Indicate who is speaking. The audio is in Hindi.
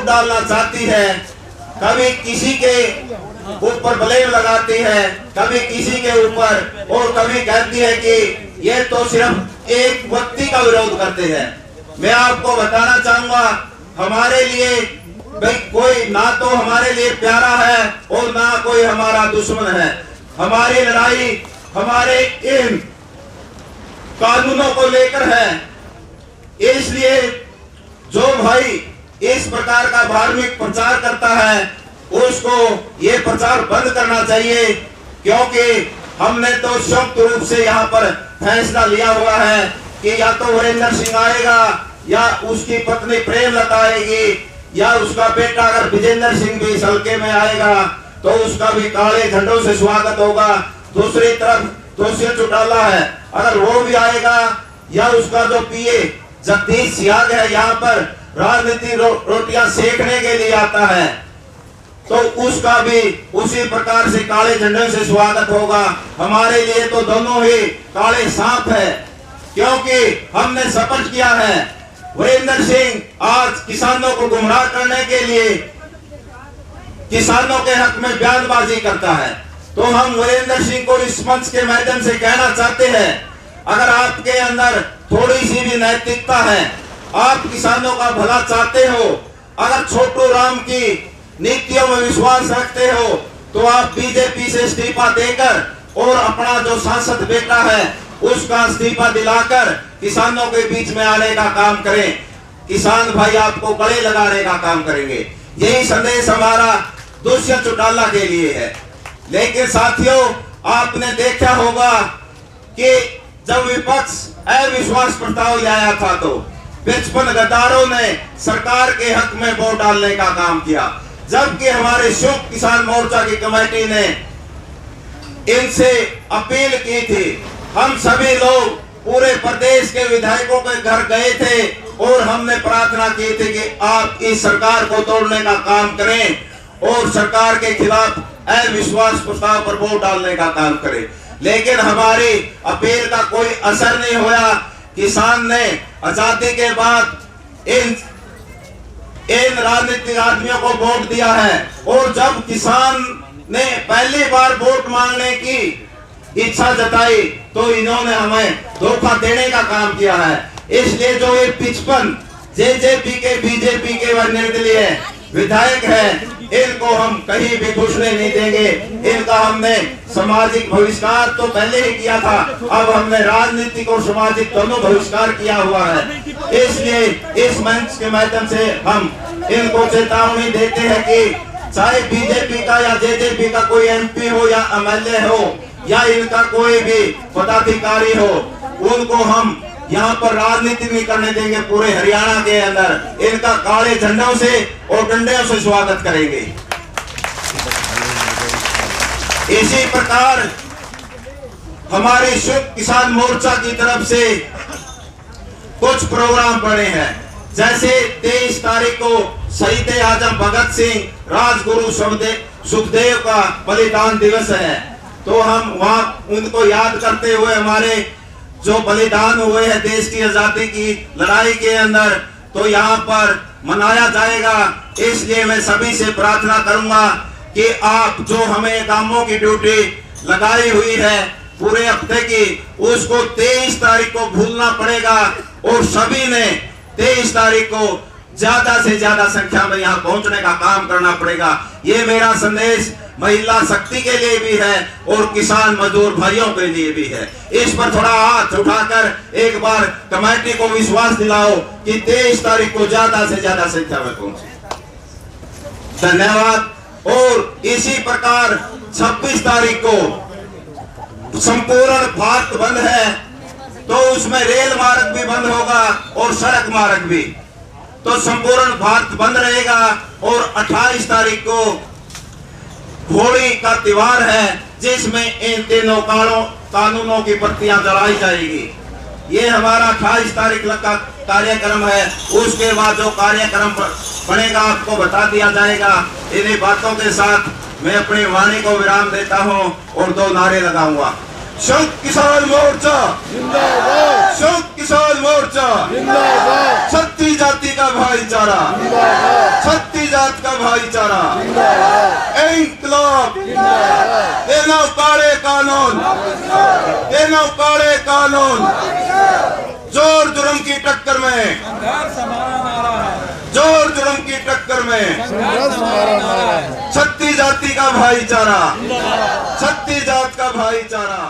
Speaker 1: डालना चाहती है, कभी किसी के ऊपर ब्लेम लगाती है, कभी किसी के ऊपर, और कभी कहती है कि ये तो सिर्फ एक व्यक्ति का विरोध करते हैं। मैं आपको बताना चाहूंगा, हमारे लिए भाई कोई ना तो हमारे लिए प्यारा है और ना कोई हमारा दुश्मन है। हमारी लड़ाई हमारे इन कानूनों को लेकर है। इसलिए जो भाई इस प्रकार का धार्मिक प्रचार करता है उसको ये प्रचार बंद करना चाहिए, क्योंकि हमने तो संयुक्त रूप से यहाँ पर फैसला लिया हुआ है कि या तो वीरेंद्र सिंह आएगा, या उसकी पत्नी प्रेमलता आएगी, या उसका बेटा अगर विजेंद्र सिंह भी इस हल्के में आएगा तो उसका भी काले झंडों से स्वागत होगा। दूसरी तरफ दोषी चौटाला है, अगर वो भी आएगा, या उसका जो पीए जगदीश सियाग है यहाँ पर राजनीति रोटियां सेकने के लिए आता है, तो उसका भी उसी प्रकार से काले झंडे से स्वागत होगा। हमारे लिए तो दोनों ही काले सांप है, क्योंकि हमने शपथ किया है वीरेंद्र सिंह आज किसानों को गुमराह करने के लिए किसानों के हक में बयानबाजी करता है। तो हम वीरेंद्र सिंह को इस मंच के माध्यम से कहना चाहते हैं, अगर आपके अंदर थोड़ी सी भी नैतिकता है, आप किसानों का भला चाहते हो, अगर छोटू राम की नीतियों में विश्वास रखते हो, तो आप बीजेपी से इस्तीफा देकर और अपना जो सांसद बेटा है उसका इस्तीफा दिलाकर किसानों के बीच में आने का काम करें। किसान भाई आपको गले लगाने का काम करेंगे। यही संदेश हमारा दुष्यंत चौटाला के लिए है। लेकिन साथियों, आपने देखा होगा कि जब विपक्ष अविश्वास प्रस्ताव लाया था तो 55 गद्दारों ने सरकार के हक में वोट डालने का काम किया, जबकि हमारे संयुक्त किसान मोर्चा की कमेटी ने इनसे अपील की थी। हम सभी लोग पूरे प्रदेश के विधायकों के घर गए थे और हमने प्रार्थना की थी कि आप इस सरकार को तोड़ने का काम करें और सरकार के खिलाफ अविश्वास प्रस्ताव पर वोट डालने का काम करें। लेकिन हमारी अपील का कोई असर नहीं हुआ। किसान ने आजादी के बाद इन राजनीतिक आदमियों को वोट दिया है, और जब किसान ने पहली बार वोट मांगने की इच्छा जताई तो इन्होंने हमें धोखा देने का काम किया है। इसलिए जो ये 55 जेजेपी के बीजेपी के निर्दलीय विधायक हैं, इनको हम कहीं भी घुसने नहीं देंगे। इनका हमने सामाजिक बहिष्कार तो पहले ही किया था, अब हमने राजनीतिक और सामाजिक दोनों बहिष्कार किया हुआ है। इसलिए इस मंच के माध्यम से हम इनको चेतावनी देते हैं कि चाहे बीजेपी का या जेजेपी का कोई एमपी हो या एमएलए हो या इनका कोई भी पदाधिकारी हो, उनको हम यहाँ पर राजनीति नहीं करने देंगे। पूरे हरियाणा के अंदर इनका काले झंडों से और डंडों से स्वागत करेंगे। इसी प्रकार हमारी संयुक्त किसान मोर्चा की तरफ से कुछ प्रोग्राम पड़े हैं, जैसे 23 तारीख को शहीद आजम भगत सिंह राजगुरु सुखदेव का बलिदान दिवस है, तो हम वहाँ उनको याद करते हुए हमारे जो बलिदान हुए हैं देश की आजादी की लड़ाई के अंदर, तो यहाँ पर मनाया जाएगा। इसलिए मैं सभी से प्रार्थना करूंगा कि आप जो हमें कामों की ड्यूटी लगाई हुई है पूरे हफ्ते की, उसको 23 तारीख को भूलना पड़ेगा और सभी ने 23 तारीख को ज्यादा से ज्यादा संख्या में यहाँ पहुंचने का काम करना पड़ेगा। ये मेरा संदेश महिला शक्ति के लिए भी है और किसान मजदूर भाइयों के लिए भी है। इस पर थोड़ा हाथ उठाकर एक बार कमेटी को विश्वास दिलाओ कि 23 तारीख को ज्यादा से ज्यादा संख्या में पहुंचे। धन्यवाद। और इसी प्रकार 26 तारीख को संपूर्ण भारत बंद है, तो उसमें रेल मार्ग भी बंद होगा और सड़क मार्ग भी, तो संपूर्ण भारत बंद रहेगा। और 28 तारीख को होली का त्योहार है, जिसमें इन तीनों कानूनों की प्रतियां जलाई जाएगी। ये हमारा 28 तारीख का कार्यक्रम है। उसके बाद जो कार्यक्रम बनेगा आपको बता दिया जाएगा। इन्हीं बातों के साथ मैं अपनी वाणी को विराम देता हूं और 2 नारे लगाऊंगा। संयुक्त किसान मोर्चा जिंदाबाद, संयुक्त किसान मोर्चा जिंदाबाद, क्षत्रिय जाति का भाईचारा जिंदाबाद। छत्तीस जात का भाईचारा, इंकलाब, तीनों काले कानून, तीनों काले कानून, जोर जुर्म की टक्कर में, जोर जुर्म की टक्कर में, छत्तीस जाति का भाईचारा, छत्तीस जात का भाईचारा।